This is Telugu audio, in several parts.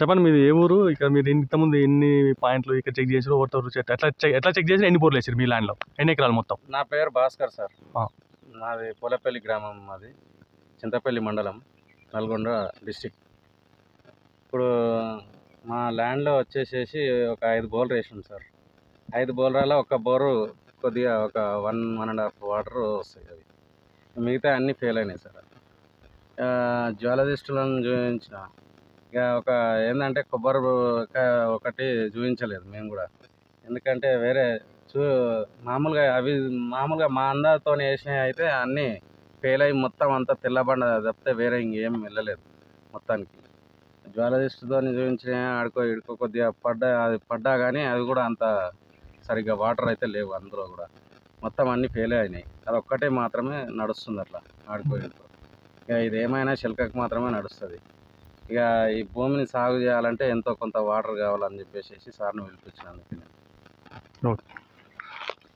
చెప్పండి మీది ఏ ఊరు? ఇక్కడ మీరు ఇంతకుముందు ఎన్ని పాయింట్లు ఇక్కడ చెక్ చేసారు? ఎట్లా చెక్ చేసి ఎన్ని బోర్లు వేసారు మీ ల్యాండ్లో? ఎన్ని ఎకరాలు మొత్తం? నా పేరు భాస్కర్ సార్. నాది పోలేపల్లి గ్రామం, మాది చింతపల్లి మండలం, నల్గొండ డిస్టిక్. ఇప్పుడు మా ల్యాండ్లో వచ్చేసేసి ఒక 5 బోర్లు వేసినాం సార్. 5 బోర్లలో ఒక బోరు కొద్దిగా ఒక 1.5 వాటర్ వస్తాయి, అవి మిగతా అన్నీ ఫెయిల్ అయినాయి సార్. జియాలజిస్టులను చూపించిన ఇక ఒక ఏంటంటే కొబ్బరి ఒకటి చూపించలేదు మేము కూడా, ఎందుకంటే వేరే మామూలుగా మా అందరితో వేసినవి అయితే అన్నీ ఫెయిల్ అయ్యి మొత్తం అంతా తెల్లబండ తప్పితే వేరే ఇంకేం వెళ్ళలేదు మొత్తానికి. జియాలజిస్ట్తో చూపించిన ఆడుకో ఇడుకో కొద్దిగా పడ్డా కానీ అవి కూడా అంత సరిగ్గా వాటర్ అయితే లేవు, అందులో కూడా మొత్తం అన్నీ ఫెయిల్ అయినాయి. అది ఒక్కటే మాత్రమే నడుస్తుంది అట్లా ఆడుకో ఇడుకో. ఇక ఇది ఏమైనా చిలకకు మాత్రమే నడుస్తుంది. ఇక ఈ భూమిని సాగు చేయాలంటే ఎంతో కొంత వాటర్ కావాలని చెప్పేసి సార్ని పిలిపించినందుకు.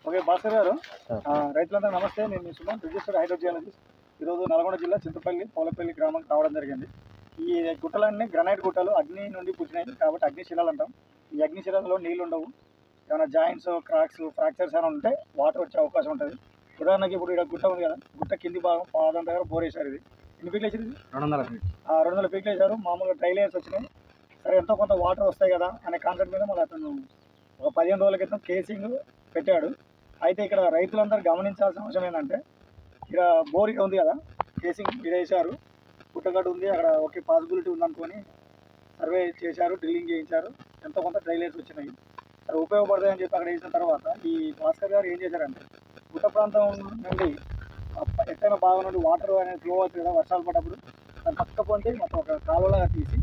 ఓకే భాస్కర్ గారు, రైతులందరూ నమస్తే. నేను మీ సుమన్, రిజిస్టర్డ్ హైడ్రో జియాలజిస్ట్. ఈరోజు నల్గొండ జిల్లా చింతపల్లి పోలేపల్లి గ్రామానికి రావడం జరిగింది. ఈ గుట్టలన్నీ గ్రనైట్ గుట్టలు, అగ్ని నుండి పుట్టినాయి కాబట్టి అగ్నిశిలలు అంటాం. ఈ అగ్నిశిలలో నీళ్ళు ఉండవు. ఏమైనా జాయింట్స్, క్రాక్స్, ఫ్రాక్చర్స్ ఏమైనా ఉంటే వాటర్ వచ్చే అవకాశం ఉంటుంది. ఉదాహరణకి ఇప్పుడు ఇక్కడ గుట్ట ఉంది కదా, గుట్ట కింది భాగం పాదం దగ్గర బోర్ వేశారు. ఇది ఎన్ని ఫీట్లు వేసారు? ఇది 200 ఫీట్. 200 ఫీట్లు వేశారు. మామూలుగా డ్రై లేయర్స్ వచ్చినాయి. సరే ఎంతో కొంత వాటర్ వస్తాయి కదా అనే కాన్సెప్ట్ మీద మళ్ళీ అతను ఒక 15 రోజుల క్రితం కేసింగ్ పెట్టాడు. అయితే ఇక్కడ రైతులందరూ గమనించాల్సిన అవసరం ఏంటంటే, ఇక్కడ బోర్ ఉంది కదా, కేసింగ్ ఇక్కడ వేశారు, పుట్టగడ్డ ఉంది, అక్కడ ఒకే పాసిబిలిటీ ఉందనుకొని సర్వే చేశారు, డ్రిల్లింగ్ చేయించారు, ఎంతో కొంత డ్రై లేయర్స్ వచ్చినాయి. సరే ఉపయోగపడతాయని చెప్పి అక్కడ వేసిన తర్వాత ఈ భాస్కర్ గారు ఏం చేశారంటే, గుట్ట ప్రాంతం నుండి ఎత్తైన భాగం నుండి వాటర్ అనేది ఫ్లో అవుతుంది కదా వర్షాలు పడ్డప్పుడు, దాన్ని పక్క పొంది మొత్తం ఒక కాలువలాగా తీసి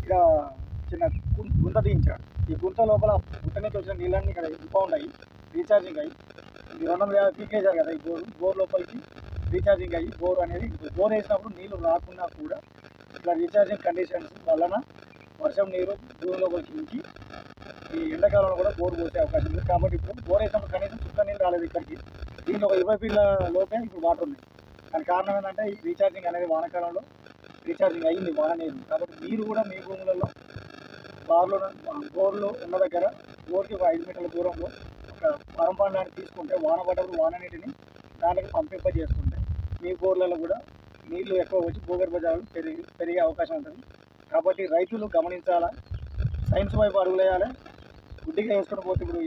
ఇక చిన్న గుంత తీయించాడు. ఈ గుంత లోపల గుట్ట నుంచి వచ్చిన నీళ్ళన్నీ ఇక్కడ ఇంపౌండ్ అయ్యి రీఛార్జింగ్ అయ్యి 250 ఫీట్ వేశారు కదా, ఈ బోర్ లోపలికి రీఛార్జింగ్ అయ్యి బోర్ వేసినప్పుడు నీళ్ళు రాకుండా కూడా ఇట్లా రీఛార్జింగ్ కండిషన్స్ వలన వర్షం నీరు భూమి లోపలికి ఇంకి ఈ ఎండాకాలంలో కూడా బోర్ పోసే అవకాశం ఉంది. కాబట్టి ఇప్పుడు బోర్ వేసినప్పుడు కనీసం చుక్క నీళ్ళు రాలేదు ఇక్కడికి. దీంట్లో ఒక 20 ఫీట్ల లోపే ఇప్పుడు వాటర్ ఉంది. దానికి కారణం ఏంటంటే ఈ రీఛార్జింగ్ అనేది వానాకాలంలో రీఛార్జింగ్ అయ్యింది వాన నీరు. కాబట్టి మీరు కూడా మీ భూములలో బోర్లు ఉన్న దగ్గర బోర్కి ఒక 5 మీటర్ల దూరంలో ఒక పరంపాండాన్ని తీసుకుంటే వాన పడ్డప్పుడు వాన నీటిని దానికి పంపింపజేసుకుంటే మీ బోర్లలో కూడా నీళ్లు ఎక్కువ వచ్చి భూగర్భ జలాలు పెరిగే అవకాశం ఉంటుంది. కాబట్టి రైతులు గమనించాలా, సైన్స్ వైపు అడుగులేయాలి. గుడ్డిగా వేసుకుని పోతే ఇప్పుడు